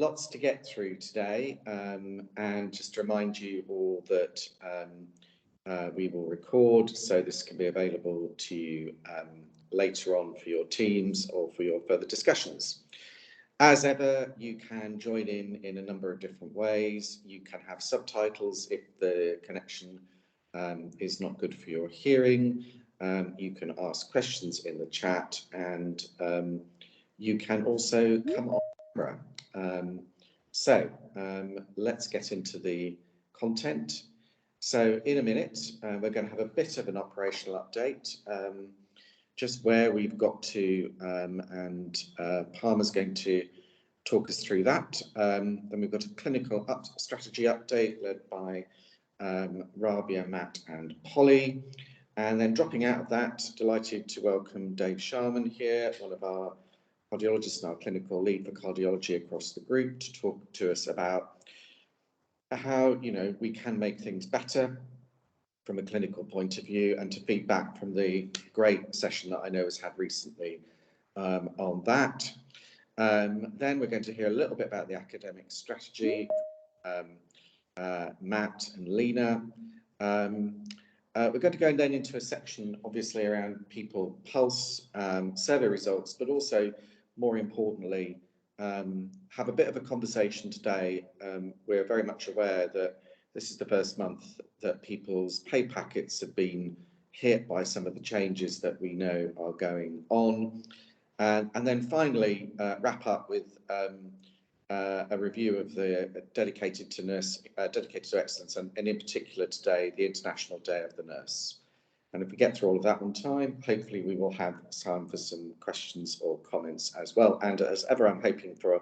lots to get through today, and just to remind you all that we will record, so this can be available to you later on for your teams or for your further discussions. As ever, you can join in a number of different ways. You can have subtitles if the connection is not good for your hearing. You can ask questions in the chat, and you can also come on camera. Let's get into the content. So in a minute, we're going to have a bit of an operational update, just where we've got to, and Palmer's going to talk us through that. Then we've got a clinical strategy update led by Rabia, Matt and Polly. And then dropping out of that, delighted to welcome Dave Sharman here, one of our cardiologists and our clinical lead for cardiology across the group, to talk to us about how we can make things better from a clinical point of view, and to feedback from the great session that I know has had recently on that. Then we're going to hear a little bit about the academic strategy, Matt and Lena. We're going to go then into a section obviously around people pulse, survey results, but also more importantly have a bit of a conversation today. We're very much aware that this is the first month that people's pay packets have been hit by some of the changes that we know are going on. And then finally wrap up with a review of the dedicated to excellence, and in particular today, the International Day of the Nurse. And if we get through all of that on time, hopefully we will have time for some questions or comments as well. And as ever, I'm hoping for a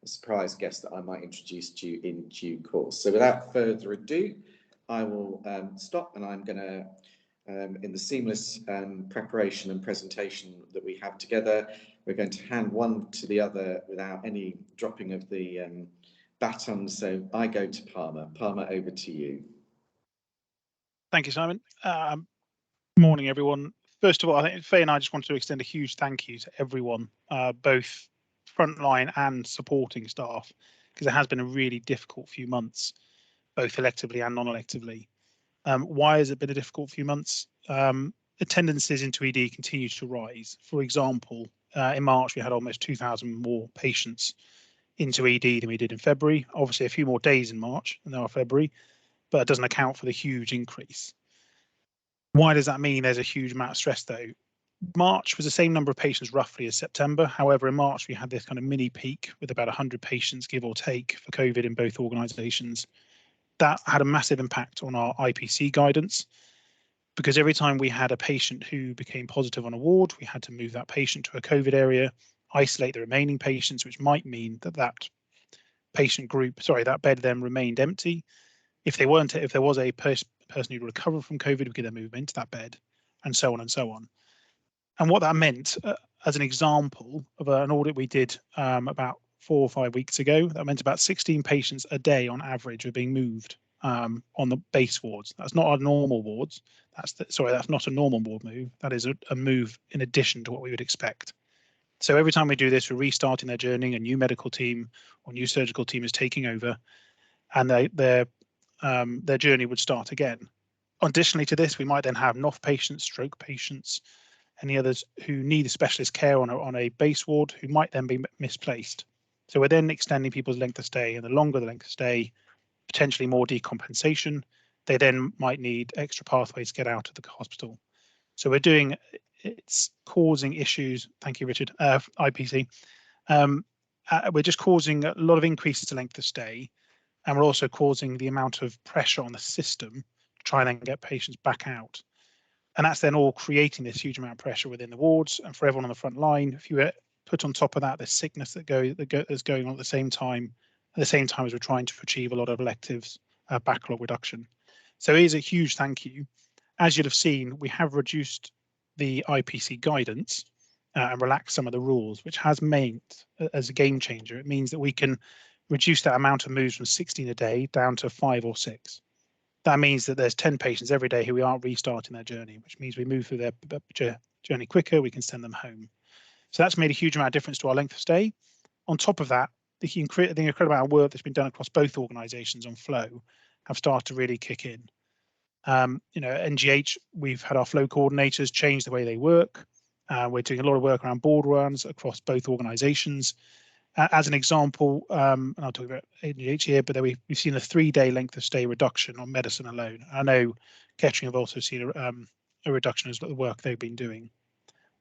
surprise guest that I might introduce to you in due course. So without further ado, I will stop, and I'm going to, in the seamless preparation and presentation that we have together, we're going to hand one to the other without any dropping of the baton. So I go to Palmer. Palmer, over to you. Thank you, Simon. Morning, everyone. First of all, I think Faye and I just want to extend a huge thank you to everyone, both frontline and supporting staff, because it has been a really difficult few months, both electively and non-electively. Why has it been a difficult few months? Attendances into ED continue to rise. For example, in March, we had almost 2,000 more patients into ED than we did in February. Obviously, a few more days in March than there are February, but it doesn't account for the huge increase. Why does that mean there's a huge amount of stress, though? March was the same number of patients roughly as September. However, in March, we had this kind of mini peak with about 100 patients, give or take, for COVID in both organisations. That had a massive impact on our IPC guidance, because every time we had a patient who became positive on a ward, we had to move that patient to a COVID area, isolate the remaining patients, which might mean that that bed then remained empty. If there was a person who recovered from COVID, we could then move them into that bed, and so on and so on. And what that meant, as an example of an audit we did about 4 or 5 weeks ago, that meant about 16 patients a day on average were being moved on the base wards. That's not our normal wards. That's not a normal ward move. That is a move in addition to what we would expect. So every time we do this, we're restarting their journey. A new medical team or new surgical team is taking over, and their journey would start again. Additionally to this, we might then have NOF patients, stroke patients, any others who need specialist care on a base ward who might then be misplaced. So we're then extending people's length of stay, and the longer the length of stay, potentially more decompensation. They then might need extra pathways to get out of the hospital. So it's causing issues. Thank you, Richard. IPC. We're just causing a lot of increases to length of stay, and we're also causing the amount of pressure on the system to try and then get patients back out. And that's then all creating this huge amount of pressure within the wards and for everyone on the front line. If you put on top of that the sickness that's going on at the same time as we're trying to achieve a lot of electives backlog reduction. So it is a huge thank you. As you'll have seen, we have reduced the IPC guidance and relaxed some of the rules, which has meant, as a game changer, it means that we can reduce that amount of moves from 16 a day down to 5 or 6. That means that there's 10 patients every day who aren't restarting their journey, which means we move through their journey quicker, we can send them home. So that's made a huge amount of difference to our length of stay. On top of that, the incredible amount of work that's been done across both organisations on flow have started to really kick in. You know, at NGH, we've had our flow coordinators change the way they work. We're doing a lot of work around board runs across both organisations. As an example, and I'll talk about NGH here, but we've seen a 3-day length of stay reduction on medicine alone. I know Kettering have also seen a reduction as the work they've been doing.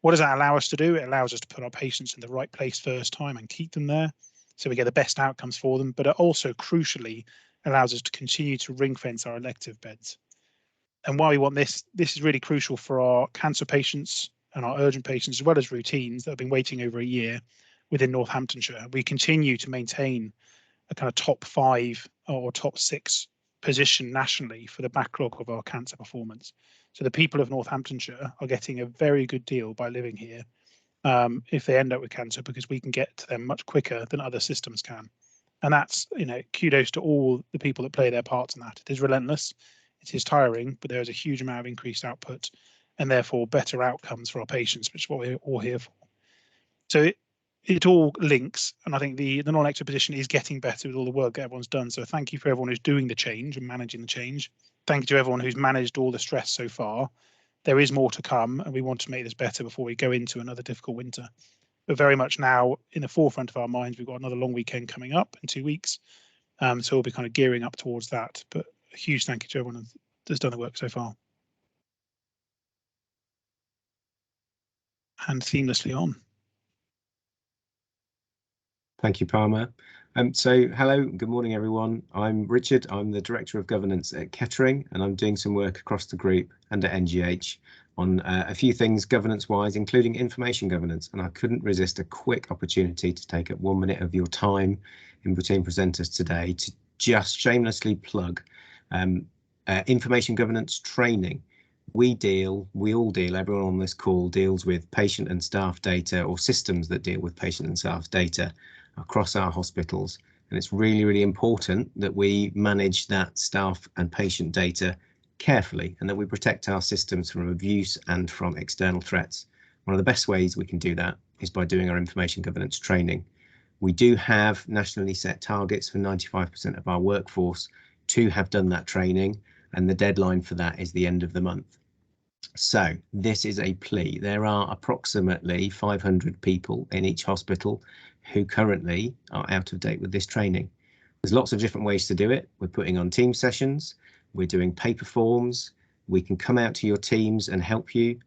What does that allow us to do? It allows us to put our patients in the right place first time and keep them there, so we get the best outcomes for them. But it also crucially allows us to continue to ring fence our elective beds. And why we want this is really crucial for our cancer patients and our urgent patients, as well as routines that have been waiting over a year within Northamptonshire. We continue to maintain a kind of top 5 or top 6 position nationally for the backlog of our cancer performance. So the people of Northamptonshire are getting a very good deal by living here if they end up with cancer, because we can get to them much quicker than other systems can. And that's, you know, kudos to all the people that play their parts in that. It is relentless, it is tiring, but there is a huge amount of increased output and therefore better outcomes for our patients, which is what we're all here for. So it all links, and I think the non-elective position is getting better with all the work that everyone's done. So thank you for everyone who's doing the change and managing the change. Thank you to everyone who's managed all the stress so far. There is more to come, and we want to make this better before we go into another difficult winter. But very much now in the forefront of our minds, we've got another long weekend coming up in 2 weeks. So we'll be kind of gearing up towards that. But a huge thank you to everyone that's done the work so far. And seamlessly on. Thank you, Palmer. So hello, good morning, everyone. I'm Richard. I'm the Director of Governance at Kettering, and I'm doing some work across the group and at NGH on a few things governance-wise, including information governance. And I couldn't resist a quick opportunity to take up 1 minute of your time in between presenters today to just shamelessly plug information governance training. We all deal, everyone on this call deals with patient and staff data, or systems that deal with patient and staff data across our hospitals, and it's really, really important that we manage that staff and patient data carefully and that we protect our systems from abuse and from external threats. One of the best ways we can do that is by doing our information governance training. We do have nationally set targets for 95% of our workforce to have done that training, and the deadline for that is the end of the month. So this is a plea. There are approximately 500 people in each hospital who currently are out of date with this training. There's lots of different ways to do it. We're putting on team sessions, we're doing paper forms, we can come out to your teams and help you.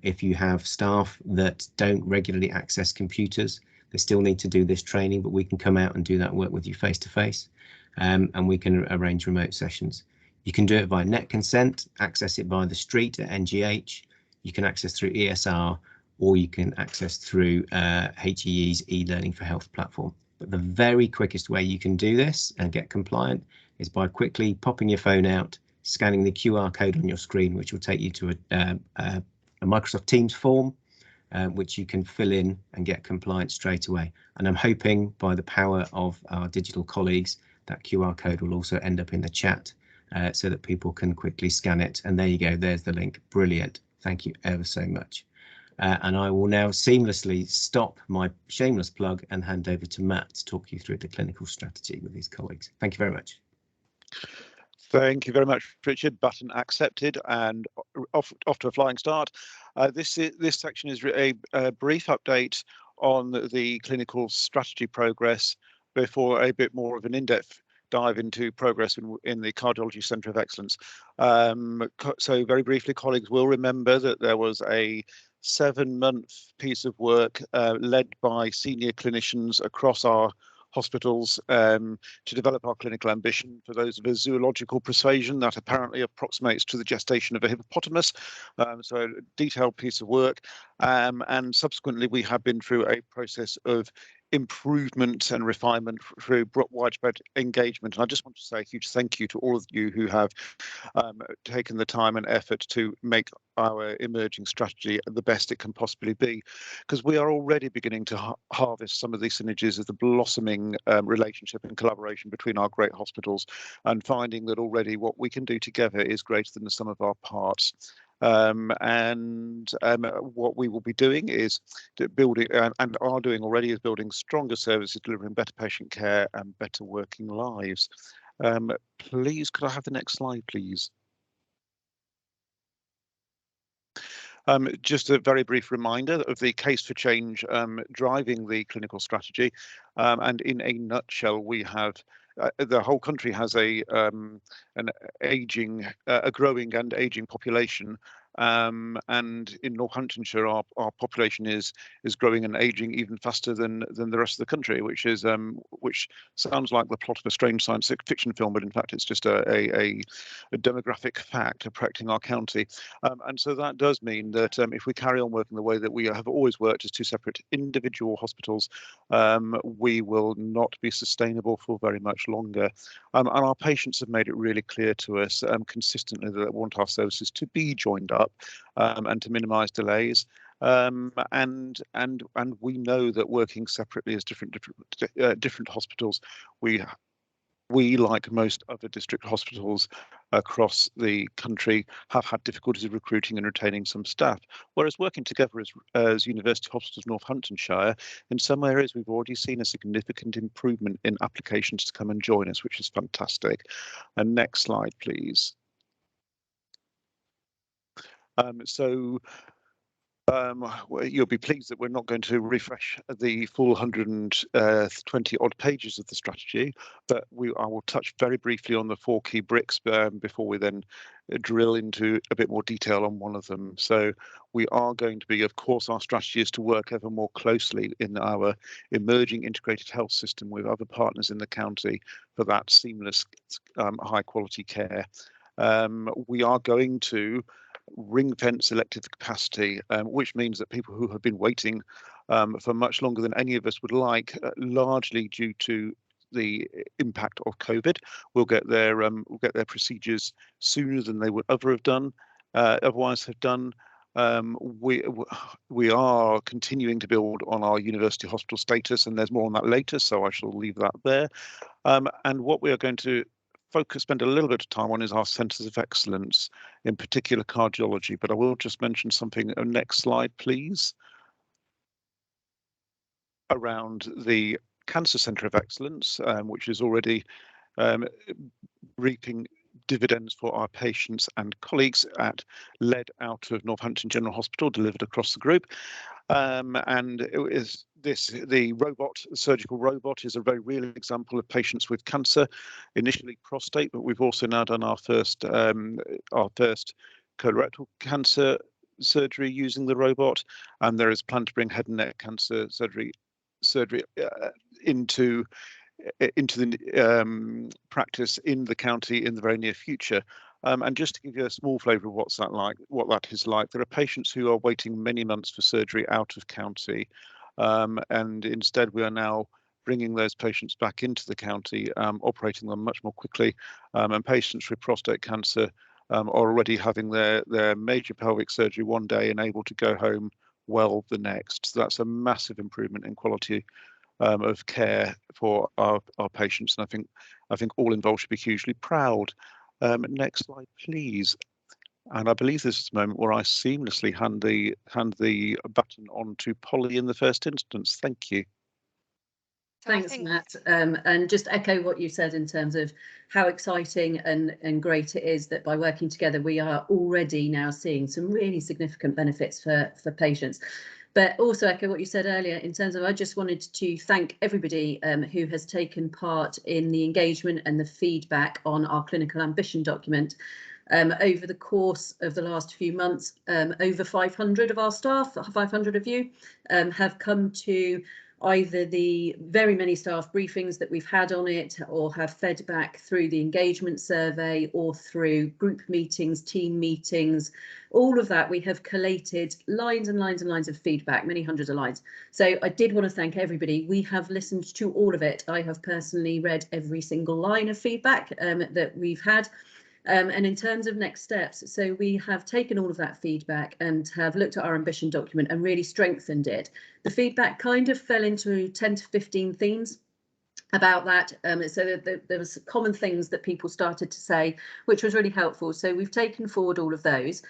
If you have staff that don't regularly access computers, they still need to do this training, but we can come out and do that work with you face to face, and we can arrange remote sessions. You can do it via net consent, access it via the street at NGH. You can access through ESR, or you can access through HEE's e-learning for health platform. But the very quickest way you can do this and get compliant is by quickly popping your phone out, scanning the QR code on your screen, which will take you to a Microsoft Teams form, which you can fill in and get compliant straight away. And I'm hoping by the power of our digital colleagues, that QR code will also end up in the chat so that people can quickly scan it. And there you go, there's the link. Brilliant. Thank you ever so much. And I will now seamlessly stop my shameless plug and hand over to Matt to talk you through the clinical strategy with his colleagues. Thank you very much. Thank you very much, Richard. Button accepted, and off to a flying start. This section is a brief update on the clinical strategy progress before a bit more of an in-depth dive into progress in the Cardiology Centre of Excellence. So very briefly, colleagues will remember that there was a 7-month piece of work led by senior clinicians across our hospitals to develop our clinical ambition for those of a zoological persuasion that apparently approximates to the gestation of a hippopotamus. So a detailed piece of work, and subsequently we have been through a process of improvement and refinement through widespread engagement. And I just want to say a huge thank you to all of you who have taken the time and effort to make our emerging strategy the best it can possibly be, because we are already beginning to harvest some of these synergies of the blossoming relationship and collaboration between our great hospitals, and finding that already what we can do together is greater than the sum of our parts. What we will be doing is building, and are doing already, is building stronger services, delivering better patient care and better working lives. Please, could I have the next slide, please? Just a very brief reminder of the case for change driving the clinical strategy, and in a nutshell, we have the whole country has a growing and aging population, and in Northamptonshire, our population is growing and aging even faster than the rest of the country, which sounds like the plot of a strange science fiction film, but in fact it's just a demographic fact affecting our county. And so that does mean that if we carry on working the way that we have always worked as two separate individual hospitals, we will not be sustainable for very much longer. And our patients have made it really clear to us consistently that they want our services to be joined up and to minimise delays. And we know that working separately as different hospitals, we, like most other district hospitals across the country, have had difficulties recruiting and retaining some staff. Whereas working together as University Hospitals Northamptonshire, in some areas we've already seen a significant improvement in applications to come and join us, which is fantastic. And next slide, please. You'll be pleased that we're not going to refresh the full 120 odd pages of the strategy, but I will touch very briefly on the 4 key bricks before we then drill into a bit more detail on one of them. So we are going to be, of course, our strategy is to work ever more closely in our emerging integrated health system with other partners in the county for that seamless, high quality care. We are going to ring-fence elective capacity, which means that people who have been waiting for much longer than any of us would like, largely due to the impact of COVID, will get their procedures sooner than they would otherwise have done. We are continuing to build on our university hospital status, and there's more on that later, so I shall leave that there. And what we are going to spend a little bit of time on is our centres of excellence, in particular cardiology, but I will just mention something. Next slide, please. Around the Cancer Centre of Excellence, which is already reaping dividends for our patients and colleagues, led out of Northampton General Hospital, delivered across the group. And it is the surgical robot is a very real example of patients with cancer, initially prostate, but we've also now done our first colorectal cancer surgery using the robot, and there is a plan to bring head and neck cancer surgery into the practice in the county in the very near future. And just to give you a small flavour of what that is like, there are patients who are waiting many months for surgery out of county, and instead we are now bringing those patients back into the county, operating them much more quickly, and patients with prostate cancer are already having their major pelvic surgery one day and able to go home well the next. So that's a massive improvement in quality of care for our patients, and I think all involved should be hugely proud. Next slide, please. And I believe this is the moment where I seamlessly hand the button on to Polly in the first instance. Thank you. Thanks, Matt. And just echo what you said in terms of how exciting and great it is that by working together, we are already now seeing some really significant benefits for patients. But also echo what you said earlier in terms of, I just wanted to thank everybody who has taken part in the engagement and the feedback on our clinical ambition document. Over the course of the last few months, over 500 of our staff, 500 of you, have come to either the very many staff briefings that we've had on it, or have fed back through the engagement survey, or through group meetings, team meetings. All of that, we have collated lines and lines and lines of feedback, many hundreds of lines. So I did want to thank everybody. We have listened to all of it. I have personally read every single line of feedback that we've had. And in terms of next steps, so we have taken all of that feedback and have looked at our ambition document and really strengthened it. The feedback kind of fell into 10 to 15 themes about that. So there was common things that people started to say, which was really helpful. So we've taken forward all of those.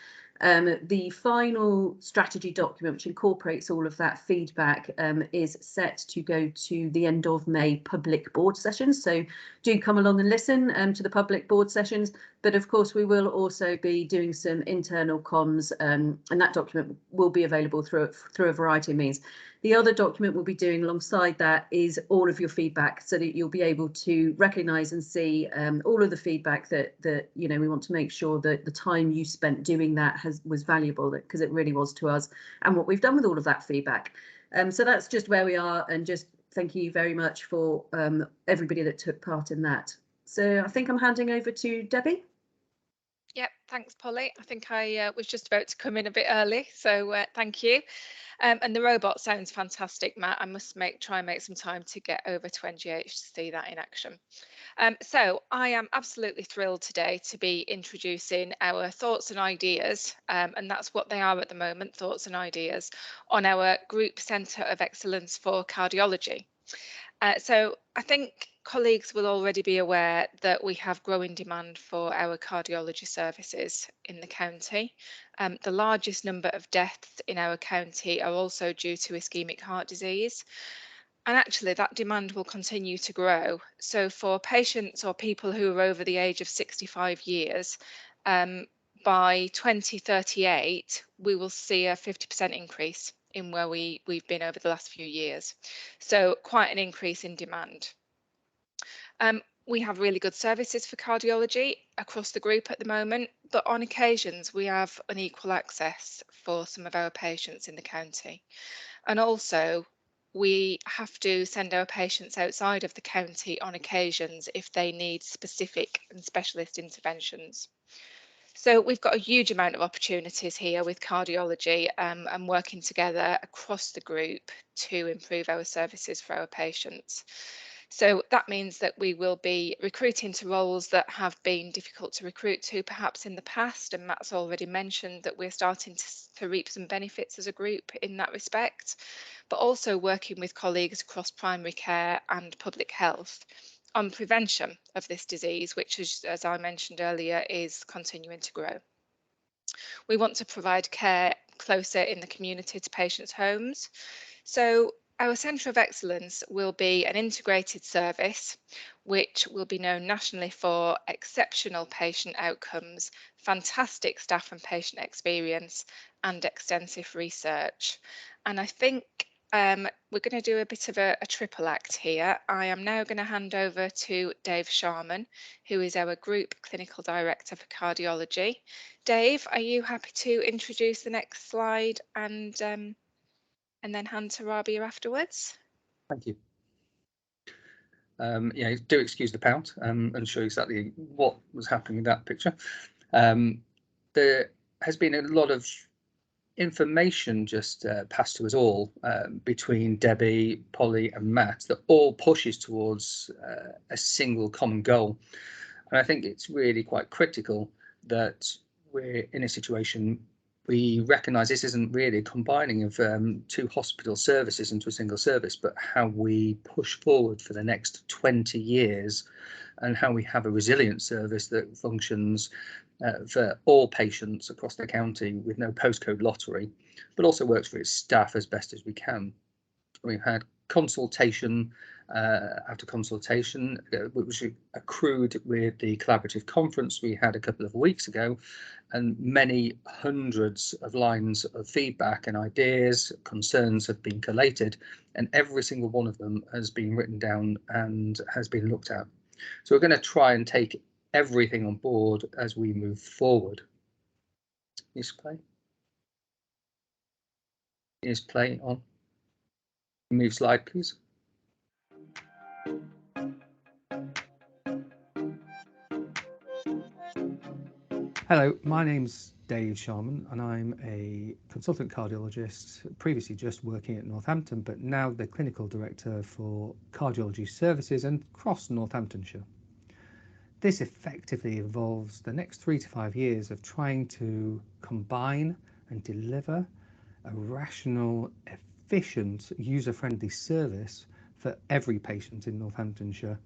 The final strategy document, which incorporates all of that feedback, is set to go to the end of May public board sessions. So do come along and listen to the public board sessions. But of course, we will also be doing some internal comms, and that document will be available through a variety of means. The other document we'll be doing alongside that is all of your feedback, so that you'll be able to recognise and see all of the feedback that we want to make sure that the time you spent doing that was valuable, because it really was to us, and what we've done with all of that feedback. So that's just where we are, and just thank you very much for everybody that took part in that. So I think I'm handing over to Debbie. Yep, thanks, Polly. I think I was just about to come in a bit early, so thank you. And the robot sounds fantastic, Matt. I must try and make some time to get over to NGH to see that in action. So I am absolutely thrilled today to be introducing our thoughts and ideas, and that's what they are at the moment, thoughts and ideas, on our Group Centre of Excellence for Cardiology. So I think colleagues will already be aware that we have growing demand for our cardiology services in the county. The largest number of deaths in our county are also due to ischemic heart disease. And actually that demand will continue to grow. So for patients or people who are over the age of 65 years, by 2038, we will see a 50% increase in where we've been over the last few years. So quite an increase in demand. We have really good services for cardiology across the group at the moment, but on occasions we have unequal access for some of our patients in the county. And also we have to send our patients outside of the county on occasions if they need specific and specialist interventions. So we've got a huge amount of opportunities here with cardiology and working together across the group to improve our services for our patients. So that means that we will be recruiting to roles that have been difficult to recruit to perhaps in the past, and Matt's already mentioned that we're starting to reap some benefits as a group in that respect, but also working with colleagues across primary care and public health on prevention of this disease, which is, as I mentioned earlier, is continuing to grow. We want to provide care closer in the community to patients' homes. So our Centre of Excellence will be an integrated service which will be known nationally for exceptional patient outcomes, fantastic staff and patient experience, and extensive research. And I think we're going to do a bit of a triple act here. I am now going to hand over to Dave Sharman, who is our Group Clinical Director for Cardiology. Dave, are you happy to introduce the next slide and then hand to Rabia afterwards? Thank you. Yeah, do excuse the pout and show exactly what was happening in that picture. There has been a lot of information just passed to us all between Debbie, Polly and Matt that all pushes towards a single common goal. And I think it's really quite critical that we're in a situation we recognise this isn't really a combining of two hospital services into a single service, but how we push forward for the next 20 years and how we have a resilient service that functions for all patients across the county with no postcode lottery, but also works for its staff as best as we can. We've had consultation after consultation, which accrued with the collaborative conference we had a couple of weeks ago, and many hundreds of lines of feedback and ideas, concerns have been collated, and every single one of them has been written down and has been looked at. So we're going to try and take everything on board as we move forward. Yes, play. Yes, play on. Move slide, please. Hello, my name's Dave Sharman and I'm a consultant cardiologist, previously just working at Northampton, but now the clinical director for cardiology services and across Northamptonshire. This effectively involves the next 3 to 5 years of trying to combine and deliver a rational, efficient, user-friendly service for every patient in Northamptonshire,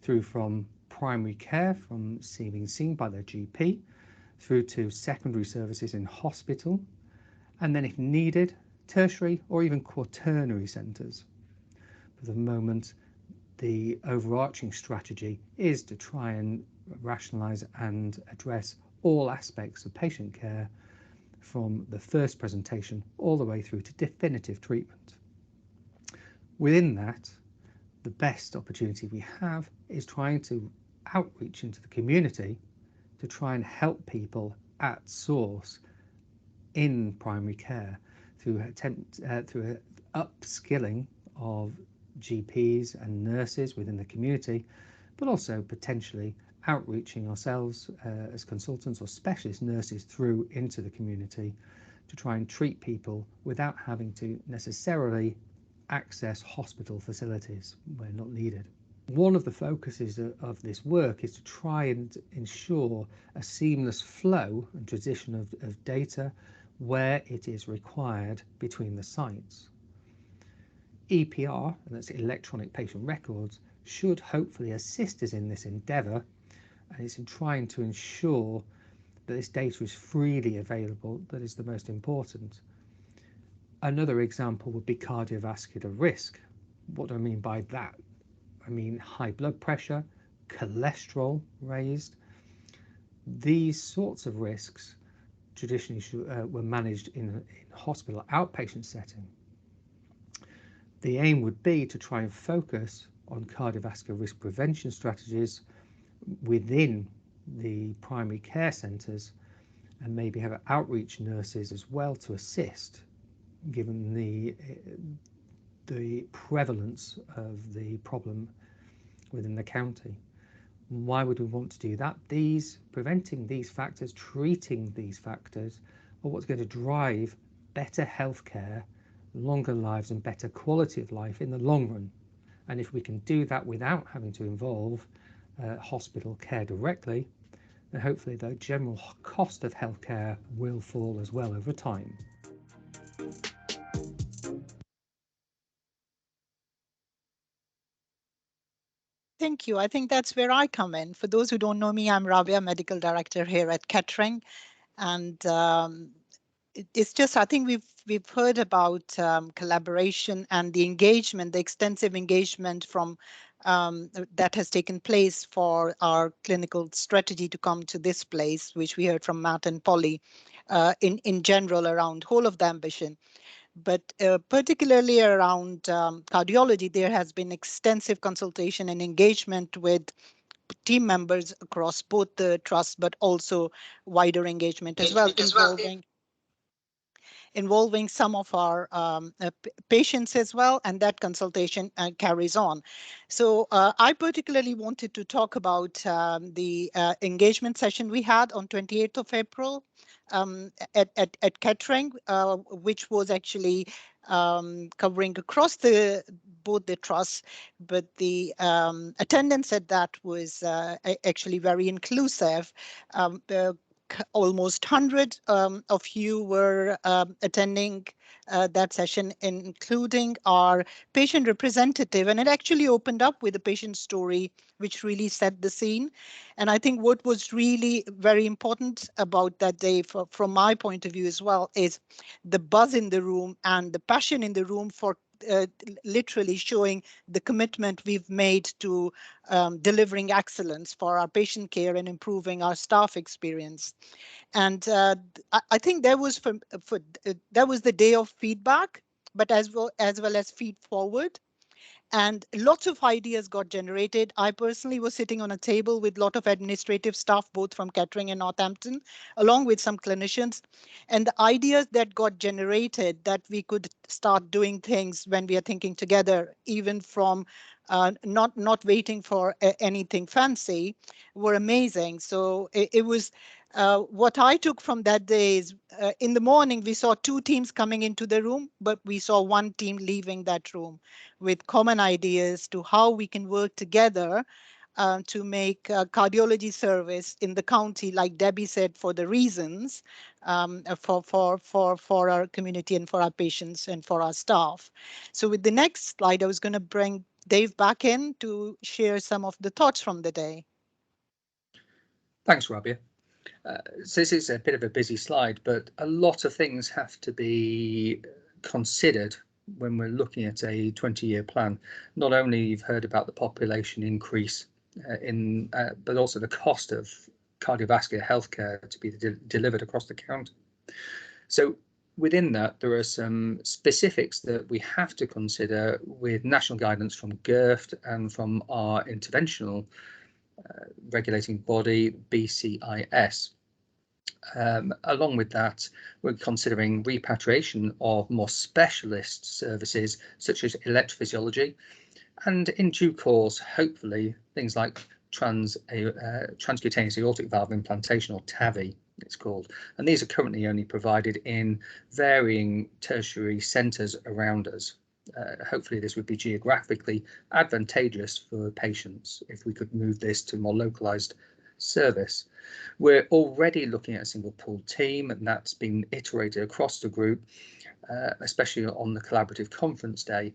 through from primary care, from being seen by their GP, through to secondary services in hospital, and then if needed, tertiary or even quaternary centres. For the moment, the overarching strategy is to try and rationalise and address all aspects of patient care from the first presentation all the way through to definitive treatment. Within that, the best opportunity we have is trying to outreach into the community to try and help people at source in primary care through upskilling of GPs and nurses within the community, but also potentially outreaching ourselves as consultants or specialist nurses through into the community to try and treat people without having to necessarily access hospital facilities where not needed. One of the focuses of this work is to try and ensure a seamless flow and transition of data where it is required between the sites. EPR, and that's electronic patient records, should hopefully assist us in this endeavour, and it's in trying to ensure that this data is freely available that is the most important. Another example would be cardiovascular risk. What do I mean by that? I mean high blood pressure, cholesterol raised. These sorts of risks traditionally were managed in hospital outpatient setting. The aim would be to try and focus on cardiovascular risk prevention strategies within the primary care centres, and maybe have outreach nurses as well to assist, given the prevalence of the problem within the county. Why would we want to do that? Preventing these factors, treating these factors, are what's going to drive better healthcare, longer lives and better quality of life in the long run. And if we can do that without having to involve hospital care directly, then hopefully the general cost of healthcare will fall as well over time. Thank you. I think that's where I come in. For those who don't know me, I'm Rabia, Medical Director here at Kettering. And it's just, I think we've heard about collaboration and the engagement, the extensive engagement from that has taken place for our clinical strategy to come to this place, which we heard from Matt and Polly in general around whole of the ambition. But particularly around cardiology, there has been extensive consultation and engagement with team members across both the trust, but also wider engagement as well, involving some of our patients as well, and that consultation carries on. So I particularly wanted to talk about the engagement session we had on 28th of April at Kettering, which was actually covering across both the trusts, but the attendance at that was actually very inclusive. Almost 100 of you were attending that session, including our patient representative, and it actually opened up with a patient story which really set the scene. And I think what was really very important about that day, from my point of view as well, is the buzz in the room and the passion in the room for literally showing the commitment we've made to delivering excellence for our patient care and improving our staff experience. And I think that was that was the day of feedback, but as well as feed forward. And lots of ideas got generated. I personally was sitting on a table with a lot of administrative staff, both from Kettering and Northampton, along with some clinicians. And the ideas that got generated that we could start doing things when we are thinking together, even from not waiting for anything fancy, were amazing. So it was what I took from that day is in the morning, we saw two teams coming into the room, but we saw one team leaving that room with common ideas to how we can work together to make cardiology service in the county, like Debbie said, for the reasons for our community and for our patients and for our staff. So with the next slide, I was going to bring Dave back in to share some of the thoughts from the day. Thanks, Rabia. So this is a bit of a busy slide, but a lot of things have to be considered when we're looking at a 20-year plan. Not only you've heard about the population increase but also the cost of cardiovascular healthcare to be delivered across the county. So within that, there are some specifics that we have to consider with national guidance from GIRFT and from our interventional regulating body, BCIS. Along with that, we're considering repatriation of more specialist services such as electrophysiology, and in due course, hopefully, things like transcutaneous aortic valve implantation, or TAVI, it's called. And these are currently only provided in varying tertiary centres around us. Hopefully this would be geographically advantageous for patients if we could move this to more localised service. We're already looking at a single pooled team, and that's been iterated across the group, especially on the collaborative conference day.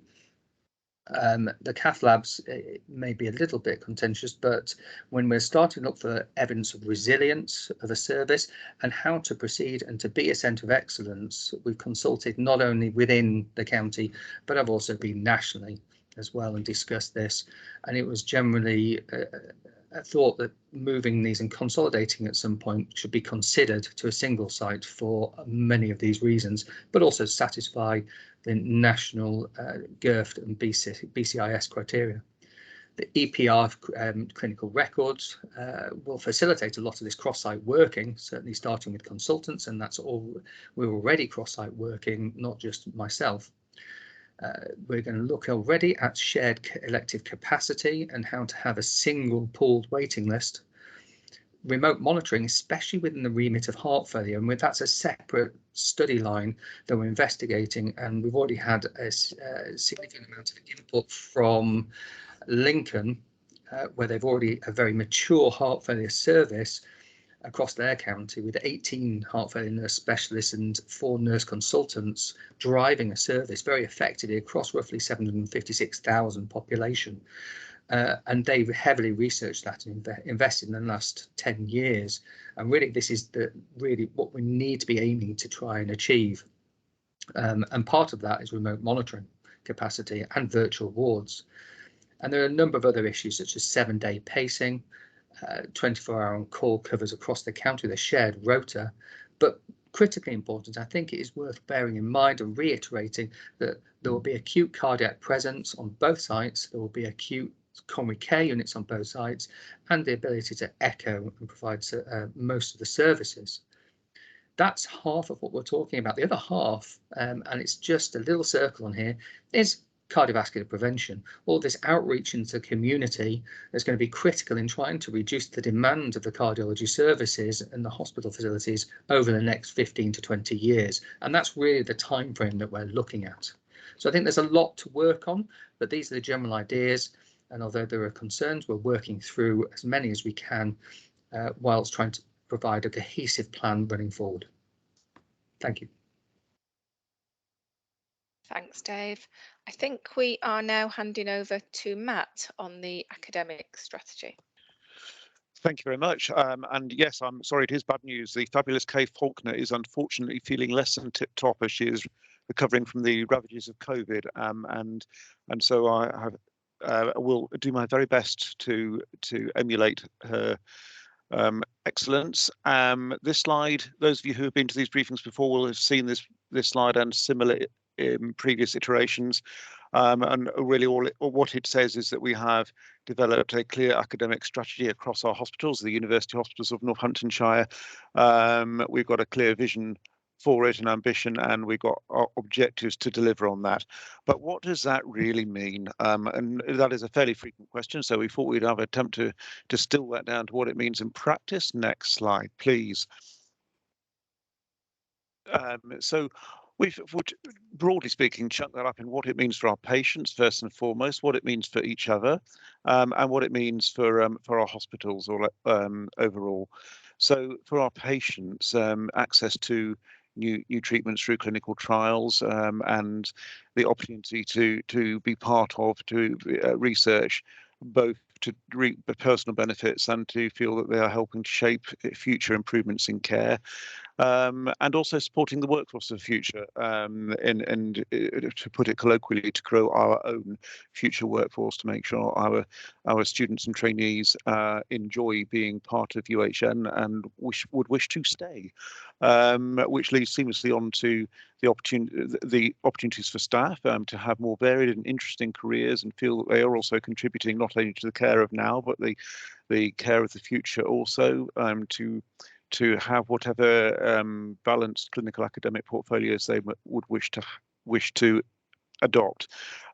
The cath labs may be a little bit contentious, but when we're starting to look for evidence of resilience of a service and how to proceed and to be a centre of excellence, we've consulted not only within the county, but I've also been nationally as well and discussed this. And it was generally a thought that moving these and consolidating at some point should be considered to a single site for many of these reasons, but also satisfy the national GIRFT and BCIS criteria. The EPR clinical records will facilitate a lot of this cross-site working, certainly starting with consultants, and that's all. We're already cross-site working, not just myself. We're going to look already at shared elective capacity and how to have a single pooled waiting list. Remote monitoring, especially within the remit of heart failure, and that's a separate study line that we're investigating, and we've already had a significant amount of input from Lincoln, where they've already a very mature heart failure service across their county with 18 heart failure nurse specialists and 4 nurse consultants driving a service very effectively across roughly 756,000 population. And they've heavily researched that and invested in the last 10 years. And really, this is really what we need to be aiming to try and achieve. And part of that is remote monitoring capacity and virtual wards. And there are a number of other issues such as 7-day pacing, 24-hour on-call covers across the county, the shared rota. But critically important, I think it is worth bearing in mind and reiterating that there will be acute cardiac presence on both sites. There will be acute coronary care units on both sites, and the ability to echo and provide most of the services. That's half of what we're talking about. The other half, and it's just a little circle on here, is cardiovascular prevention. All this outreach into the community is going to be critical in trying to reduce the demand of the cardiology services and the hospital facilities over the next 15 to 20 years. And that's really the time frame that we're looking at. So I think there's a lot to work on, but these are the general ideas. And although there are concerns, we're working through as many as we can whilst trying to provide a cohesive plan running forward. Thank you. Thanks, Dave. I think we are now handing over to Matt on the academic strategy. Thank you very much. And yes, I'm sorry, it is bad news. The fabulous Kay Faulkner is unfortunately feeling less than tip-top as she is recovering from the ravages of COVID. And so I will do my very best to emulate her excellence. This slide, those of you who have been to these briefings before will have seen this slide and similar in previous iterations. And really what it says is that we have developed a clear academic strategy across our hospitals, the University Hospitals of Northamptonshire. We've got a clear vision for it and ambition, and we've got our objectives to deliver on that. But what does that really mean? And that is a fairly frequent question, so we thought we'd have an attempt to distill that down to what it means in practice. Next slide, please. So we've, broadly speaking, chunked that up in what it means for our patients, first and foremost, what it means for each other, and what it means for our hospitals or overall. So for our patients, access to new treatments through clinical trials and the opportunity to be part of research, both to reap the personal benefits and to feel that they are helping to shape future improvements in care. And also supporting the workforce of the future, and to put it colloquially, to grow our own future workforce, to make sure our students and trainees enjoy being part of UHN and would wish to stay, which leads seamlessly on to the opportunities for staff to have more varied and interesting careers and feel that they are also contributing not only to the care of now but the care of the future also, to have whatever balanced clinical academic portfolios they would wish to adopt,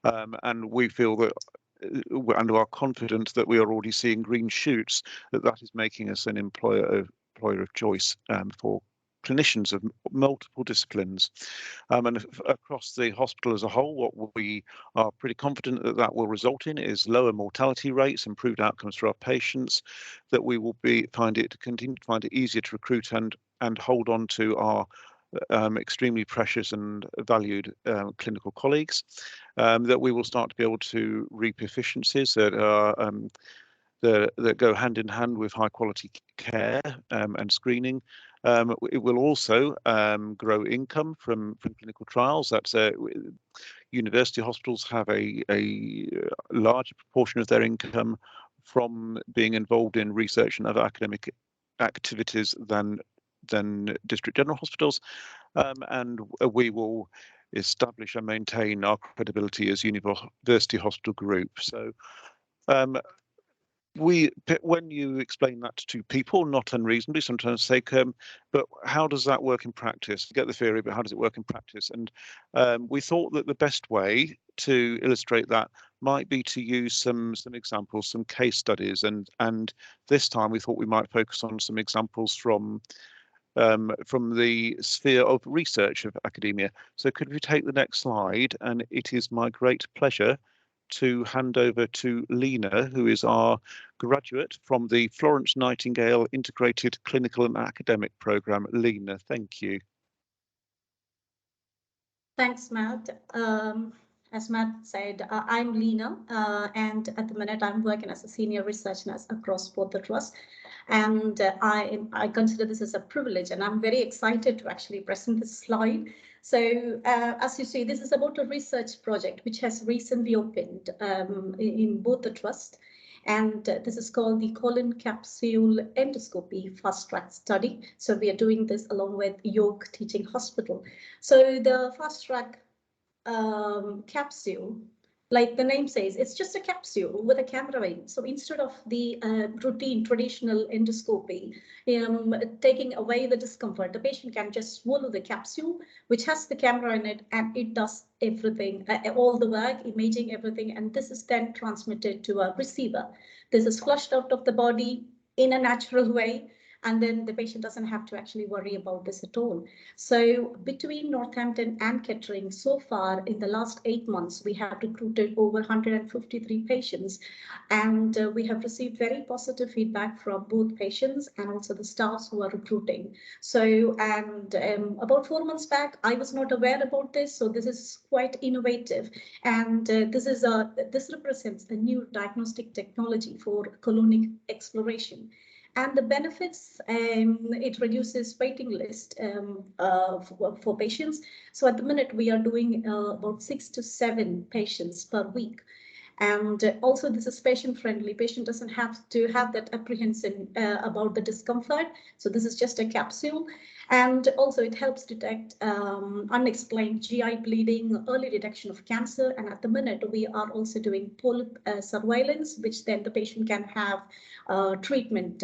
and we feel that and are confident that we are already seeing green shoots that is making us an employer of choice for clinicians of multiple disciplines, and across the hospital as a whole. What we are pretty confident that will result in is lower mortality rates, improved outcomes for our patients, that we will continue to find it easier to recruit and hold on to our extremely precious and valued clinical colleagues, that we will start to be able to reap efficiencies that are that go hand in hand with high quality care and screening. It will also grow income from clinical trials. That's university hospitals have a larger proportion of their income from being involved in research and other academic activities than district general hospitals, and we will establish and maintain our credibility as university hospital group. So when you explain that to people, not unreasonably, sometimes say, but how does that work in practice? You get the theory, but how does it work in practice? And we thought that the best way to illustrate that might be to use some examples, some case studies, and this time we thought we might focus on some examples from the sphere of research of academia. So could we take the next slide? And it is my great pleasure to hand over to Lena, who is our graduate from the Florence Nightingale Integrated Clinical and Academic Programme. Lena, thank you. Thanks, Matt. As Matt said, I'm Lena, and at the minute I'm working as a senior research nurse across both the trusts. And I consider this as a privilege, and I'm very excited to actually present this slide. So as you see, this is about a research project which has recently opened in both the trusts. And this is called the colon capsule endoscopy fast track study. So we are doing this along with York Teaching Hospital. So the fast track capsule, like the name says, it's just a capsule with a camera in. So instead of the routine traditional endoscopy, taking away the discomfort, the patient can just swallow the capsule, which has the camera in it, and it does everything, all the work, imaging everything, and this is then transmitted to a receiver. This is flushed out of the body in a natural way, and then the patient doesn't have to actually worry about this at all. So between Northampton and Kettering, so far in the last 8 months, we have recruited over 153 patients, and we have received very positive feedback from both patients and also the staffs who are recruiting. So, and about 4 months back, I was not aware about this, so this is quite innovative, and this represents a new diagnostic technology for colonic exploration. And the benefits, it reduces waiting list for patients. So at the minute, we are doing about 6 to 7 patients per week. And also this is patient friendly. Patient doesn't have to have that apprehension about the discomfort. So this is just a capsule. And also it helps detect unexplained GI bleeding, early detection of cancer. And at the minute, we are also doing polyp surveillance, which then the patient can have treatment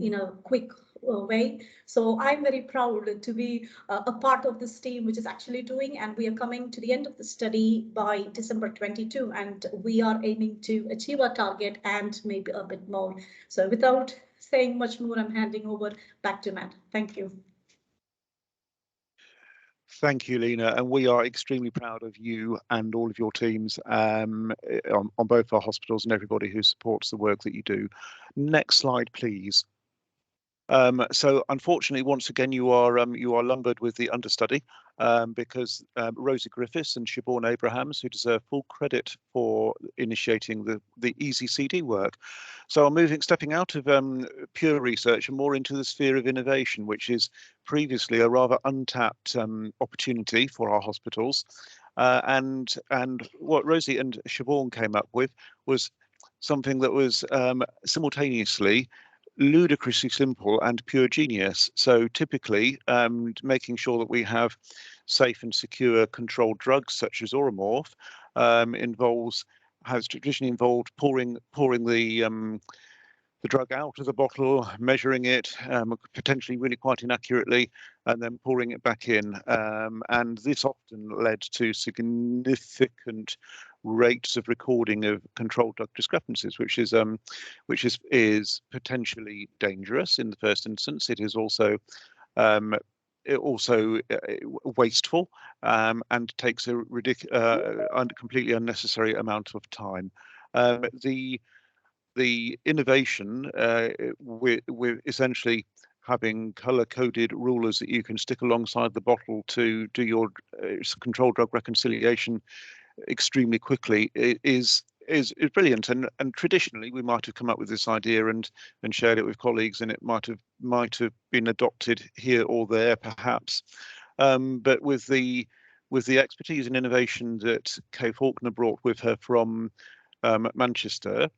in a quick way. So I'm very proud to be a part of this team, which is actually doing, and we are coming to the end of the study by December 22, and we are aiming to achieve our target and maybe a bit more. So without saying much more, I'm handing over back to Matt. Thank you. Thank you, Lena, and we are extremely proud of you and all of your teams on both our hospitals and everybody who supports the work that you do. Next slide, please. So unfortunately, once again, you are lumbered with the understudy. because Rosie Griffiths and Siobhan Abrahams, who deserve full credit for initiating the eezyCD work. So I'm stepping out of pure research and more into the sphere of innovation, which is previously a rather untapped opportunity for our hospitals. And what Rosie and Siobhan came up with was something that was simultaneously ludicrously simple and pure genius. So typically making sure that we have safe and secure controlled drugs such as Oromorph has traditionally involved pouring the drug out of the bottle, measuring it, potentially really quite inaccurately, and then pouring it back in. And this often led to significant rates of recording of controlled drug discrepancies, which is potentially dangerous in the first instance. It is also wasteful and takes a completely unnecessary amount of time. The innovation with essentially having color-coded rulers that you can stick alongside the bottle to do your controlled drug reconciliation extremely quickly is brilliant. And traditionally we might have come up with this idea and shared it with colleagues, and it might have been adopted here or there perhaps. But with the expertise and innovation that Kay Faulkner brought with her from Manchester,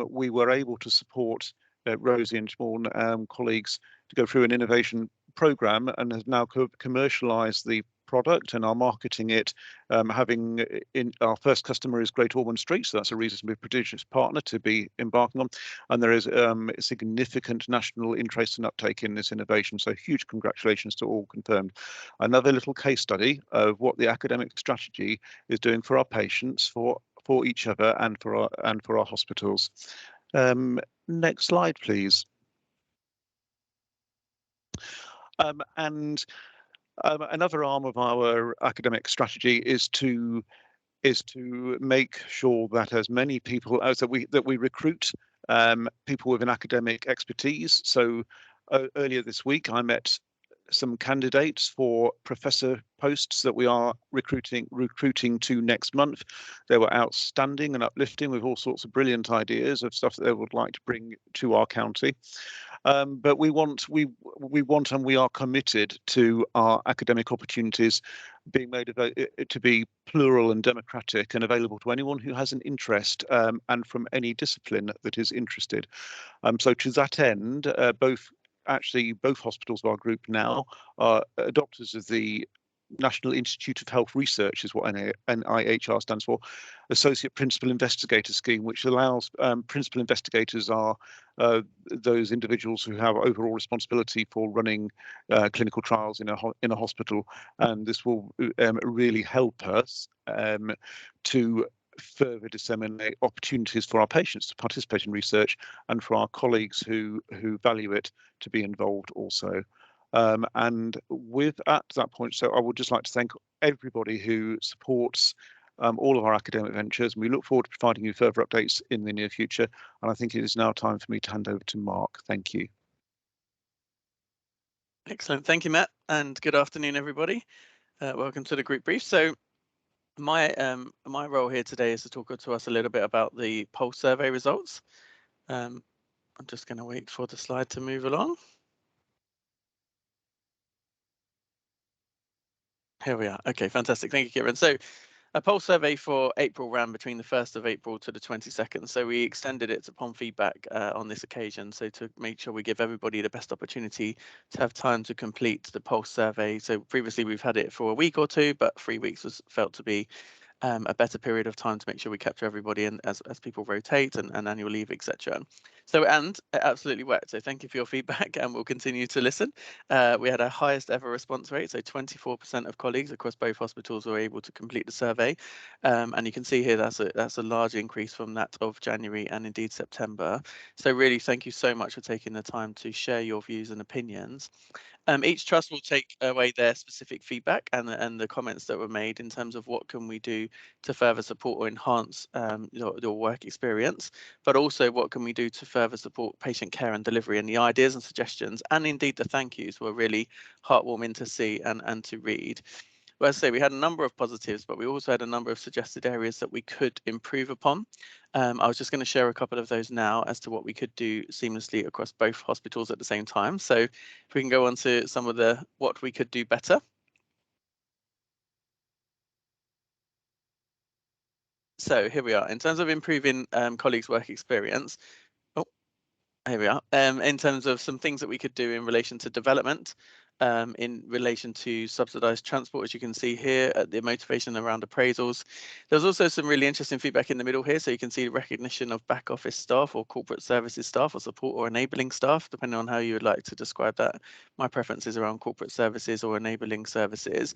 we were able to support Rosie and Siobhan colleagues to go through an innovation program, and have now commercialised the product and are marketing it. Our first customer is Great Ormond Street, so that's a reasonably prodigious partner to be embarking on, and there is significant national interest and uptake in this innovation. So huge congratulations to all confirmed. Another little case study of what the academic strategy is doing for our patients, for each other, and for our hospitals. Next slide, please. Another arm of our academic strategy is to make sure that as many people that we recruit people with an academic expertise. So earlier this week, I met some candidates for professor posts that we are recruiting to next month. They were outstanding and uplifting, with all sorts of brilliant ideas of stuff that they would like to bring to our county. But we want and we are committed to our academic opportunities being made to be plural and democratic and available to anyone who has an interest and from any discipline that is interested. So to that end, both hospitals of our group now are adopters of the National Institute of Health Research, is what NIHR stands for, Associate Principal Investigator Scheme, which allows principal investigators are those individuals who have overall responsibility for running clinical trials in a hospital, and this will really help us to further disseminate opportunities for our patients to participate in research, and for our colleagues who value it to be involved also. And with at that point, so I would just like to thank everybody who supports all of our academic ventures, and we look forward to providing you further updates in the near future. And I think it is now time for me to hand over to Mark. Thank you. Excellent. Thank you, Matt, and good afternoon, everybody. Welcome to the group brief. So my role here today is to talk to us a little bit about the pulse survey results. I'm just going to wait for the slide to move along. Here we are. Okay, fantastic. Thank you, Kieran. So a pulse survey for April ran between the 1st of April to the 22nd. So we extended it upon feedback on this occasion. So to make sure we give everybody the best opportunity to have time to complete the pulse survey. So previously we've had it for a week or two, but 3 weeks was felt to be a better period of time to make sure we capture everybody in as people rotate and annual leave, etc. So, and it absolutely worked. So thank you for your feedback, and we'll continue to listen. We had our highest ever response rate. So 24% of colleagues across both hospitals were able to complete the survey. And you can see here that's a large increase from that of January and indeed September. So really, thank you so much for taking the time to share your views and opinions. Each trust will take away their specific feedback and the comments that were made in terms of what can we do to further support or enhance your work experience, but also what can we do to further support patient care and delivery, and the ideas and suggestions, and indeed the thank yous, were really heartwarming to see and to read. Well, as I say, we had a number of positives, but we also had a number of suggested areas that we could improve upon. I was just going to share a couple of those now as to what we could do seamlessly across both hospitals at the same time. So if we can go on to some of the what we could do better. So here we are. In terms of improving colleagues' work experience, here we are. In terms of some things that we could do in relation to development, in relation to subsidised transport, as you can see here, the motivation around appraisals. There's also some really interesting feedback in the middle here, so you can see recognition of back office staff or corporate services staff or support or enabling staff, depending on how you would like to describe that. My preference is around corporate services or enabling services,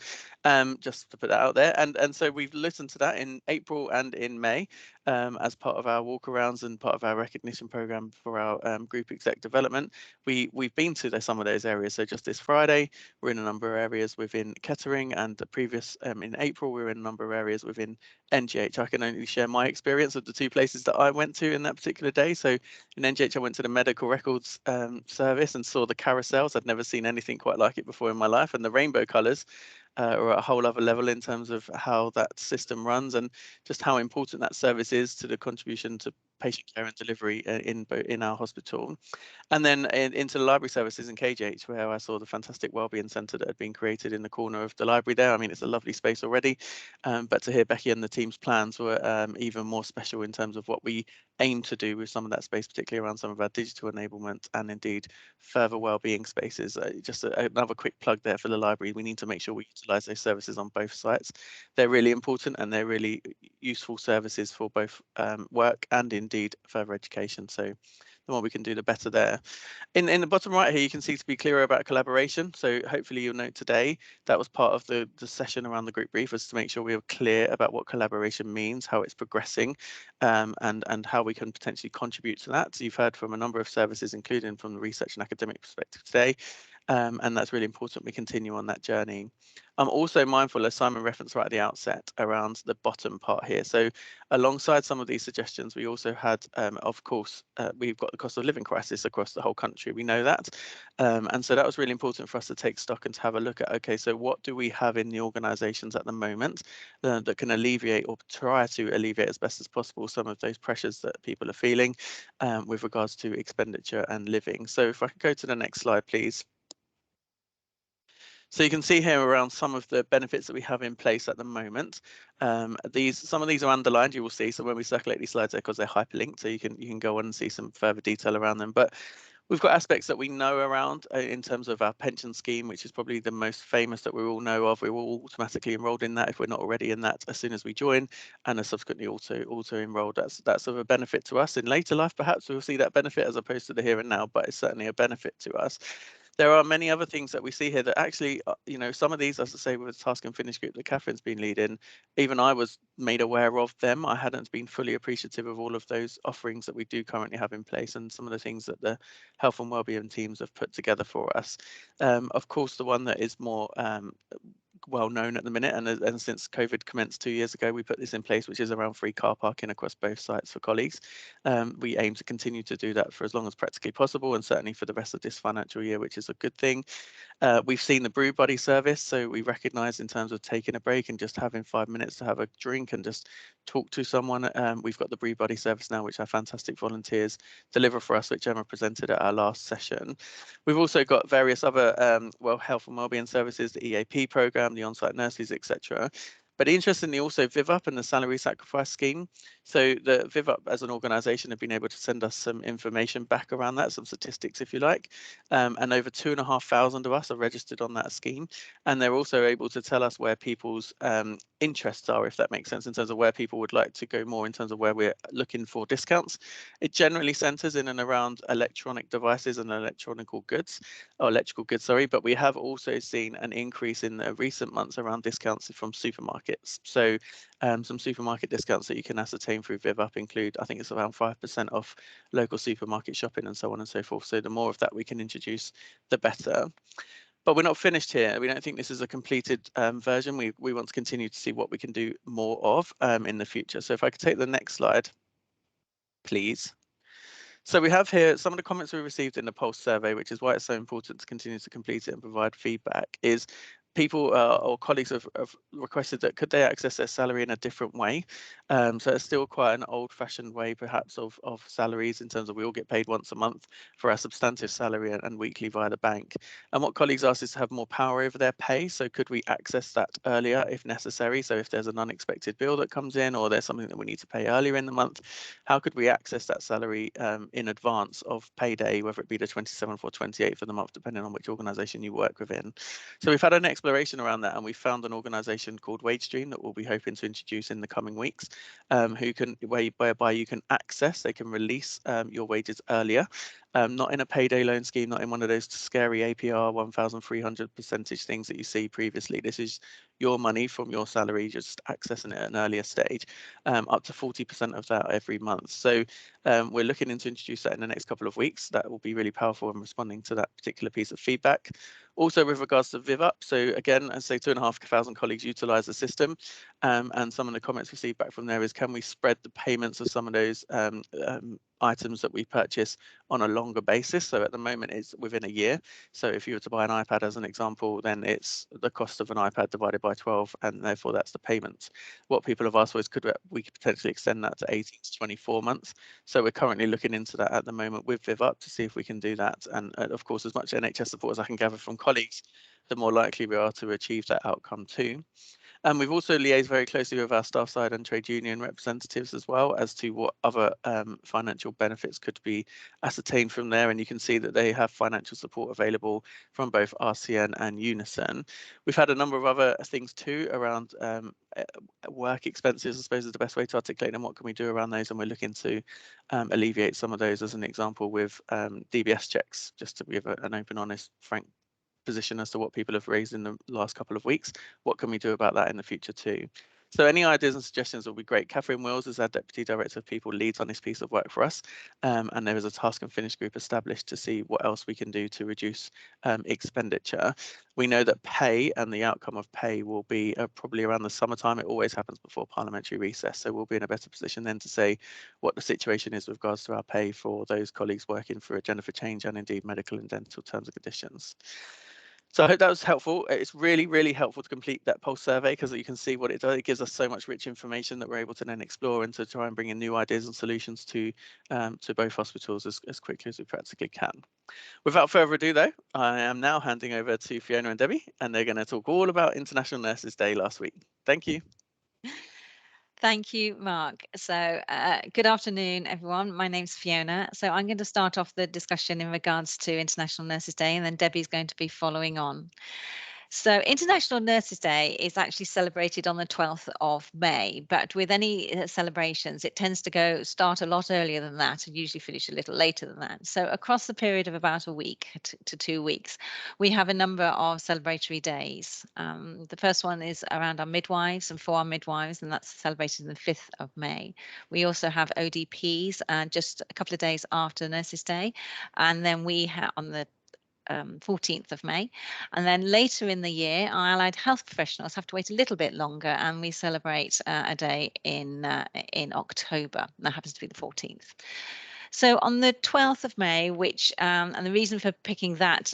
just to put that out there. And so we've listened to that in April and in May as part of our walkarounds and part of our recognition programme for our group exec development. We've been to some of those areas. So just this Friday, we're in a number of areas within Kettering, and the previous in April, we were in a number of areas within NGH. I can only share my experience of the two places that I went to in that particular day. So in NGH, I went to the medical records service and saw the carousels. I'd never seen anything quite like it before in my life, and the rainbow colours are at a whole other level in terms of how that system runs and just how important that service is to the contribution to patient care and delivery in our hospital. And then into the library services in KGH, where I saw the fantastic wellbeing centre that had been created in the corner of the library there. I mean, it's a lovely space already, but to hear Becky and the team's plans were even more special in terms of what we aim to do with some of that space, particularly around some of our digital enablement and indeed further wellbeing spaces. Just another quick plug there for the library. We need to make sure we utilise those services on both sites. They're really important and they're really useful services for both work and indeed further education. So the more we can do, the better there. In the bottom right here, you can see to be clearer about collaboration. So hopefully you'll note today that was part of the session around the group brief, was to make sure we are clear about what collaboration means, how it's progressing, and how we can potentially contribute to that. So you've heard from a number of services, including from the research and academic perspective today. And that's really important we continue on that journey. I'm also mindful, as Simon referenced right at the outset, around the bottom part here. So alongside some of these suggestions, we also had, of course, we've got the cost of living crisis across the whole country. We know that. And so that was really important for us to take stock and to have a look at, okay, so what do we have in the organisations at the moment that can alleviate or try to alleviate as best as possible some of those pressures that people are feeling with regards to expenditure and living. So if I could go to the next slide, please. So you can see here around some of the benefits that we have in place at the moment. Some of these are underlined, you will see. So when we circulate these slides, because they're hyperlinked, so you can go on and see some further detail around them. But we've got aspects that we know around in terms of our pension scheme, which is probably the most famous that we all know of. We're all automatically enrolled in that if we're not already in that as soon as we join, and are subsequently also enrolled. That's of a benefit to us in later life. Perhaps we'll see that benefit as opposed to the here and now, but it's certainly a benefit to us. There are many other things that we see here that actually, some of these, as I say, with the task and finish group that Catherine's been leading, even I was made aware of them. I hadn't been fully appreciative of all of those offerings that we do currently have in place and some of the things that the health and wellbeing teams have put together for us. Of course, the one that is more well known at the minute, and since COVID commenced 2 years ago, we put this in place, which is around free car parking across both sites for colleagues. We aim to continue to do that for as long as practically possible, and certainly for the rest of this financial year, which is a good thing. We've seen the brew buddy service, so we recognise in terms of taking a break and just having 5 minutes to have a drink and just talk to someone. We've got the brew buddy service now, which our fantastic volunteers deliver for us, which Emma presented at our last session. We've also got various other health and wellbeing services, the EAP programme, the on-site nurses, etc. But interestingly, also VivUp and the salary sacrifice scheme. So the VivUp as an organisation have been able to send us some information back around that, some statistics, if you like. And over 2,500 of us are registered on that scheme. And they're also able to tell us where people's interests are, if that makes sense, in terms of where people would like to go more in terms of where we're looking for discounts. It generally centres in and around electronic devices and electrical goods, but we have also seen an increase in the recent months around discounts from supermarkets. So some supermarket discounts that you can ascertain through VivUp include, I think it's around 5% off local supermarket shopping and so on and so forth. So the more of that we can introduce, the better. But we're not finished here. We don't think this is a completed version. We want to continue to see what we can do more of in the future. So if I could take the next slide, please. So we have here some of the comments we received in the Pulse survey, which is why it's so important to continue to complete it and provide feedback, is people or colleagues have requested that could they access their salary in a different way. So it's still quite an old-fashioned way perhaps of salaries, in terms of we all get paid once a month for our substantive salary and weekly via the bank. And what colleagues asked is to have more power over their pay. So could we access that earlier if necessary? So if there's an unexpected bill that comes in, or there's something that we need to pay earlier in the month, how could we access that salary in advance of payday, whether it be the 27th or 28th of the month, depending on which organisation you work within? So we've had an exploration around that, and we found an organisation called WageStream that we'll be hoping to introduce in the coming weeks, whereby you can access, they can release your wages earlier, not in a payday loan scheme, not in one of those scary APR 1,300 percentage things that you see previously. This is your money from your salary, just accessing it at an earlier stage, up to 40% of that every month. So we're looking into introduce that in the next couple of weeks. That will be really powerful in responding to that particular piece of feedback. Also, with regards to VivUp, so again, I say 2,500 colleagues utilise the system, and some of the comments received back from there is, can we spread the payments of some of those items that we purchase on a longer basis? So at the moment it's within a year. So if you were to buy an iPad as an example, then it's the cost of an iPad divided by 12, and therefore that's the payment. What people have asked for is, could we potentially extend that to 18 to 24 months? So we're currently looking into that at the moment with VivUp to see if we can do that. And of course, as much NHS support as I can gather from colleagues, the more likely we are to achieve that outcome too. And we've also liaised very closely with our staff side and trade union representatives as well as to what other financial benefits could be ascertained from there. And you can see that they have financial support available from both RCN and Unison. We've had a number of other things too around work expenses, I suppose is the best way to articulate, and what can we do around those. And we're looking to alleviate some of those, as an example with DBS checks, just to give an open, honest, frank position as to what people have raised in the last couple of weeks. What can we do about that in the future too? So any ideas and suggestions will be great. Catherine Wills, is our Deputy Director of People, leads on this piece of work for us. And there is a task and finish group established to see what else we can do to reduce expenditure. We know that pay and the outcome of pay will be probably around the summertime. It always happens before parliamentary recess. So we'll be in a better position then to say what the situation is with regards to our pay for those colleagues working for Agenda for Change and indeed medical and dental terms and conditions. So I hope that was helpful. It's really, really helpful to complete that pulse survey, because you can see what it does. It gives us so much rich information that we're able to then explore and to try and bring in new ideas and solutions to both hospitals as quickly as we practically can. Without further ado, though, I am now handing over to Fiona and Debbie, and they're going to talk all about International Nurses Day last week. Thank you. Thank you, Mark. So good afternoon, everyone. My name's Fiona. So I'm going to start off the discussion in regards to International Nurses Day, and then Debbie's going to be following on. So International Nurses Day is actually celebrated on the 12th of May, but with any celebrations, it tends to start a lot earlier than that and usually finish a little later than that. So across the period of about a week to 2 weeks, we have a number of celebratory days. The first one is around our midwives and for our midwives, and that's celebrated on the 5th of May. We also have ODPs just a couple of days after Nurses Day, and then we have on the 14th of May. And then later in the year, our allied health professionals have to wait a little bit longer, and we celebrate a day in October. That happens to be the 14th. So on the 12th of May, which and the reason for picking that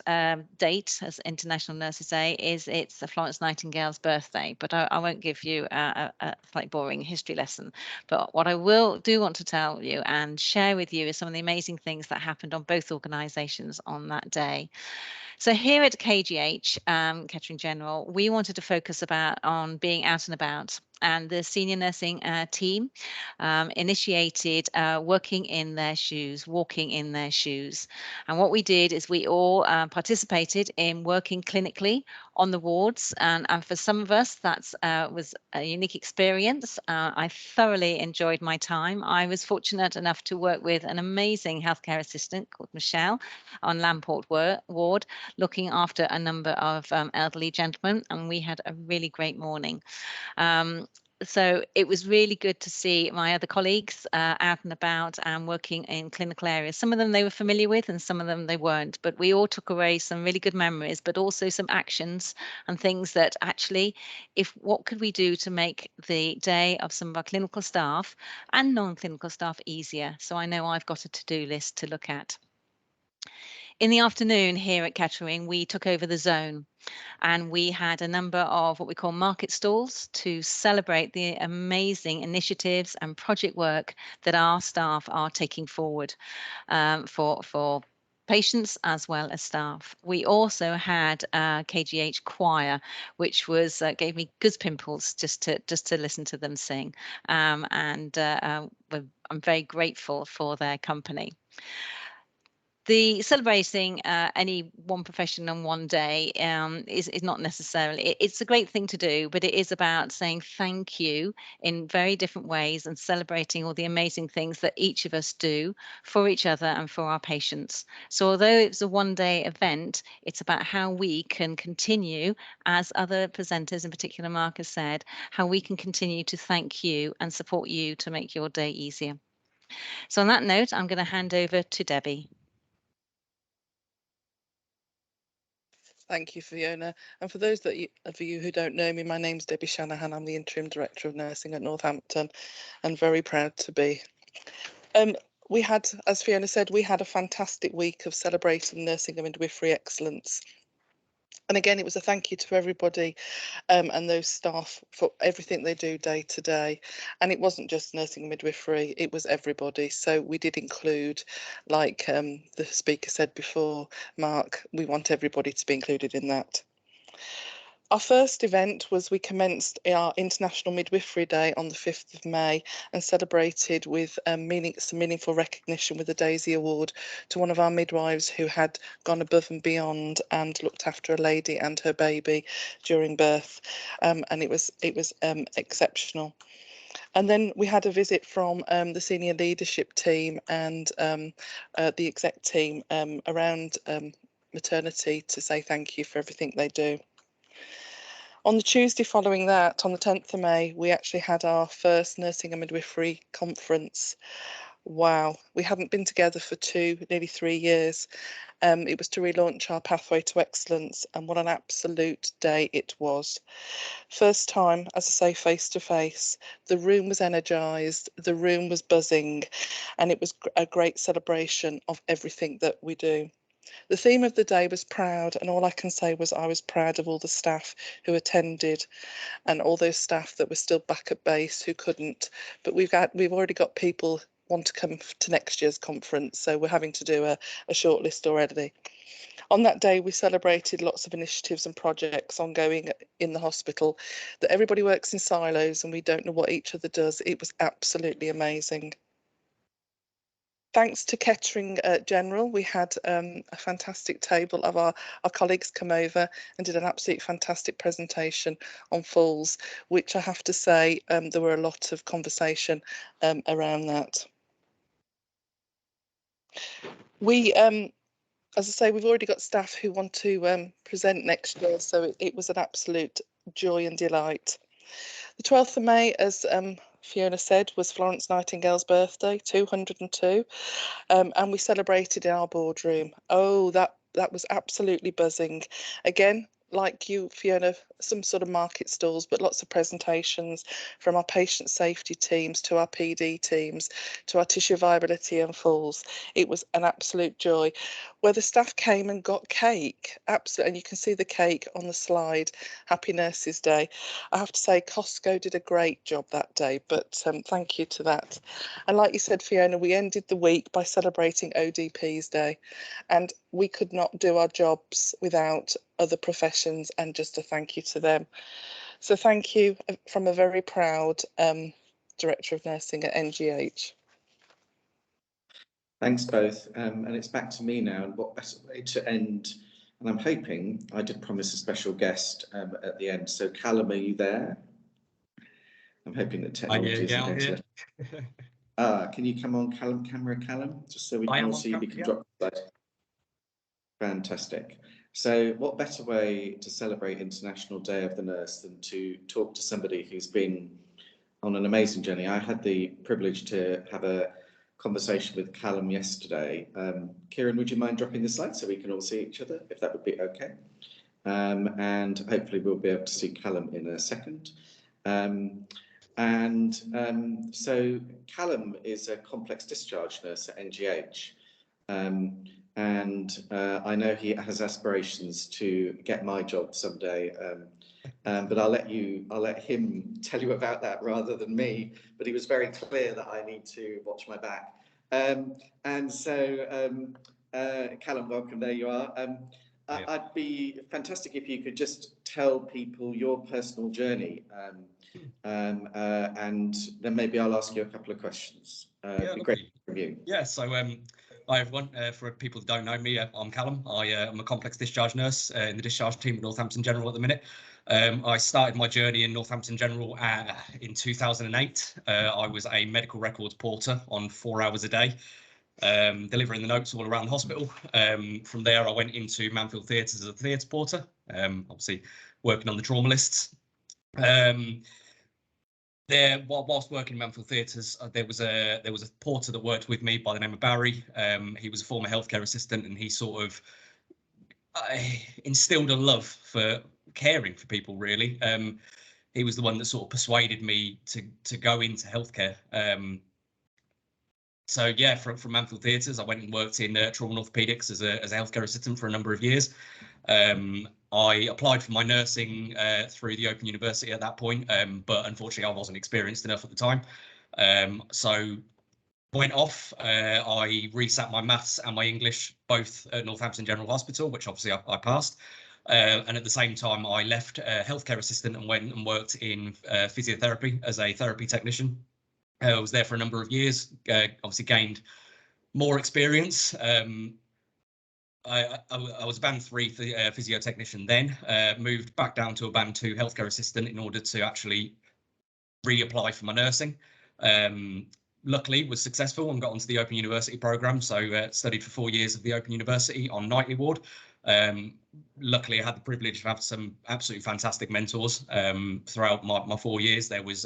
date as International Nurses Day is it's Florence Nightingale's birthday, but I won't give you a slightly boring history lesson. But what I do want to tell you and share with you is some of the amazing things that happened on both organisations on that day. So here at KGH, Kettering General, we wanted to focus on being out and about. And the senior nursing team initiated working in their shoes, walking in their shoes. And what we did is we all participated in working clinically on the wards. And for some of us, that was a unique experience. I thoroughly enjoyed my time. I was fortunate enough to work with an amazing healthcare assistant called Michelle on Lamport Ward, looking after a number of elderly gentlemen. And we had a really great morning. So it was really good to see my other colleagues out and about and working in clinical areas. Some of them they were familiar with and some of them they weren't, but we all took away some really good memories, but also some actions and things that actually, what could we do to make the day of some of our clinical staff and non-clinical staff easier? So I know I've got a to-do list to look at. In the afternoon here at Kettering, we took over the zone and we had a number of what we call market stalls to celebrate the amazing initiatives and project work that our staff are taking forward for patients as well as staff. We also had a KGH choir, which was gave me goosebumps just to listen to them sing, and I'm very grateful for their company. The celebrating any one profession on one day is not necessarily, it's a great thing to do, but it is about saying thank you in very different ways and celebrating all the amazing things that each of us do for each other and for our patients. So although it's a one-day event, it's about how we can continue, as other presenters, in particular Mark has said, how we can continue to thank you and support you to make your day easier. So on that note, I'm going to hand over to Debbie. Thank you, Fiona. And for those of you who don't know me, my name's Debbie Shanahan. I'm the Interim Director of Nursing at Northampton and very proud to be. We had, as Fiona said, we had a fantastic week of celebrating nursing and midwifery excellence. And again, it was a thank you to everybody and those staff for everything they do day to day. And it wasn't just nursing and midwifery, it was everybody. So we did include, like the speaker said before, Mark, we want everybody to be included in that. Our first event was we commenced our International Midwifery Day on the 5th of May and celebrated with some meaningful recognition with the Daisy Award to one of our midwives who had gone above and beyond and looked after a lady and her baby during birth, and it was exceptional. And then we had a visit from the senior leadership team and the exec team around maternity to say thank you for everything they do. On the Tuesday following that, on the 10th of May, we actually had our first Nursing and Midwifery conference. Wow, we hadn't been together for nearly 3 years. It was to relaunch our Pathway to Excellence, and what an absolute day it was. First time, as I say, face to face. The room was energised, the room was buzzing, and it was a great celebration of everything that we do. The theme of the day was proud, and all I can say was I was proud of all the staff who attended and all those staff that were still back at base who couldn't. But we've already got people want to come to next year's conference, so we're having to do a short list already. On that day, we celebrated lots of initiatives and projects ongoing in the hospital, that everybody works in silos and we don't know what each other does. It was absolutely amazing. Thanks to Kettering General, we had a fantastic table of our colleagues come over and did an absolutely fantastic presentation on falls, which I have to say there were a lot of conversation around that. We, as I say, we've already got staff who want to present next year, so it was an absolute joy and delight. The 12th of May, as Fiona said, was Florence Nightingale's birthday, 202, and we celebrated in our boardroom. Oh, that was absolutely buzzing. Again, like you, Fiona, some sort of market stalls, but lots of presentations from our patient safety teams to our PD teams to our tissue viability and falls. It was an absolute joy. Where the staff came and got cake, absolutely, and you can see the cake on the slide, Happy Nurses Day. I have to say Costco did a great job that day, but thank you to that. And like you said, Fiona, we ended the week by celebrating ODP's Day, and we could not do our jobs without other professions, and just a thank you to them. So thank you from a very proud Director of Nursing at NGH. Thanks both, and it's back to me now, and what better way to end, and I'm hoping, I did promise a special guest at the end, so Callum, are you there? I'm hoping that technology isn't going to... can you come on Callum, just so we can all see you can drop the slide. Fantastic. So what better way to celebrate International Day of the Nurse than to talk to somebody who's been on an amazing journey. I had the privilege to have a conversation with Callum yesterday. Kieran, would you mind dropping the slide so we can all see each other, if that would be okay? And hopefully we'll be able to see Callum in a second. So Callum is a complex discharge nurse at NGH. I know he has aspirations to get my job someday, but I'll let him tell you about that rather than me. But he was very clear that I need to watch my back. Callum, welcome. There you are. I'd be fantastic if you could just tell people your personal journey, and then maybe I'll ask you a couple of questions. It'd be great from you. Yeah, so hi everyone. For people that don't know me, I'm Callum. I'm a complex discharge nurse in the discharge team at Northampton General at the minute. I started my journey in Northampton General in 2008. I was a medical records porter on 4 hours a day, delivering the notes all around the hospital. From there, I went into Manfield Theatres as a theatre porter, obviously working on the trauma lists. There, whilst working in Manfield Theatres, there was a porter that worked with me by the name of Barry. He was a former healthcare assistant, and he sort of instilled a love for caring for people. Really, he was the one that sort of persuaded me to go into healthcare. So yeah, from Manfield Theatres, I went and worked in trauma and orthopaedics as a healthcare assistant for a number of years. I applied for my nursing through the Open University at that point, but unfortunately I wasn't experienced enough at the time. So went off, I resat my maths and my English both at Northampton General Hospital, which obviously I passed. And at the same time, I left healthcare assistant and went and worked in physiotherapy as a therapy technician. I was there for a number of years, obviously gained more experience. I was a band 3 physio technician then, moved back down to a band 2 healthcare assistant in order to actually reapply for my nursing. Luckily was successful and got onto the Open University programme, so studied for 4 years of the Open University on nightly ward. Luckily I had the privilege of having some absolutely fantastic mentors throughout my 4 years. There was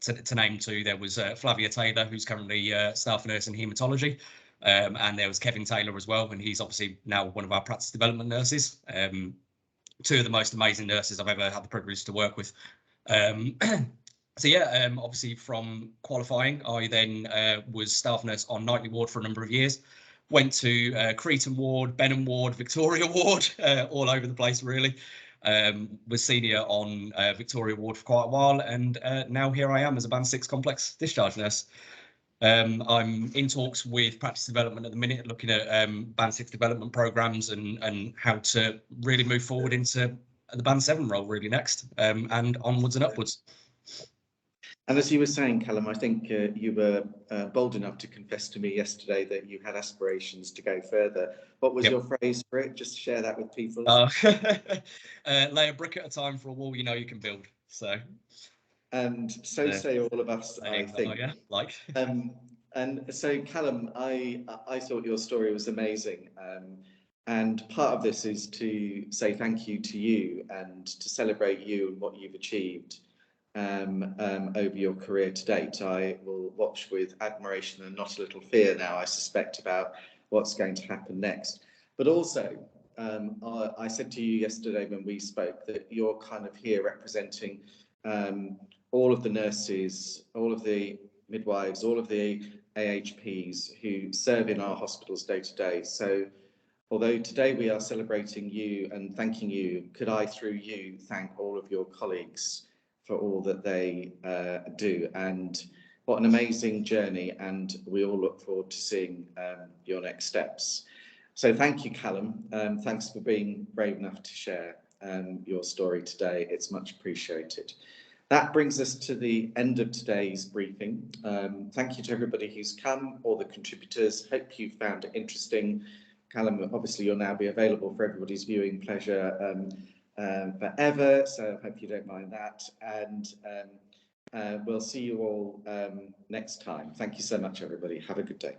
to name two, there was Flavia Taylor, who's currently staff nurse in haematology, and there was Kevin Taylor as well, and he's obviously now one of our practice development nurses. Two of the most amazing nurses I've ever had the privilege to work with. So yeah, obviously from qualifying, I then was staff nurse on nightly ward for a number of years. Went to Cretan ward, Benham ward, Victoria ward, all over the place really. Was senior on Victoria ward for quite a while, and now here I am as a band 6 complex discharge nurse. I'm in talks with practice development at the minute, looking at band 6 development programs and how to really move forward into the band 7 role really next, and onwards and upwards. And as you were saying, Callum, I think you were bold enough to confess to me yesterday that you had aspirations to go further. What was your phrase for it? Just share that with people. Lay a brick at a time for a wall you know you can build. So. And so say all of us, I think. Yeah, like. And so, Callum, I thought your story was amazing. And part of this is to say thank you to you and to celebrate you and what you've achieved over your career to date. I will watch with admiration and not a little fear now, I suspect, about what's going to happen next. But also, I said to you yesterday when we spoke that you're kind of here representing all of the nurses, all of the midwives, all of the AHPs who serve in our hospitals day to day. So although today we are celebrating you and thanking you, could I, through you, thank all of your colleagues for all that they do, and what an amazing journey, and we all look forward to seeing your next steps. So thank you, Callum. Thanks for being brave enough to share your story today. It's much appreciated. That brings us to the end of today's briefing. Thank you to everybody who's come, all the contributors. Hope you found it interesting. Callum, obviously you'll now be available for everybody's viewing pleasure forever, so I hope you don't mind that, and we'll see you all next time. Thank you so much, everybody. Have a good day.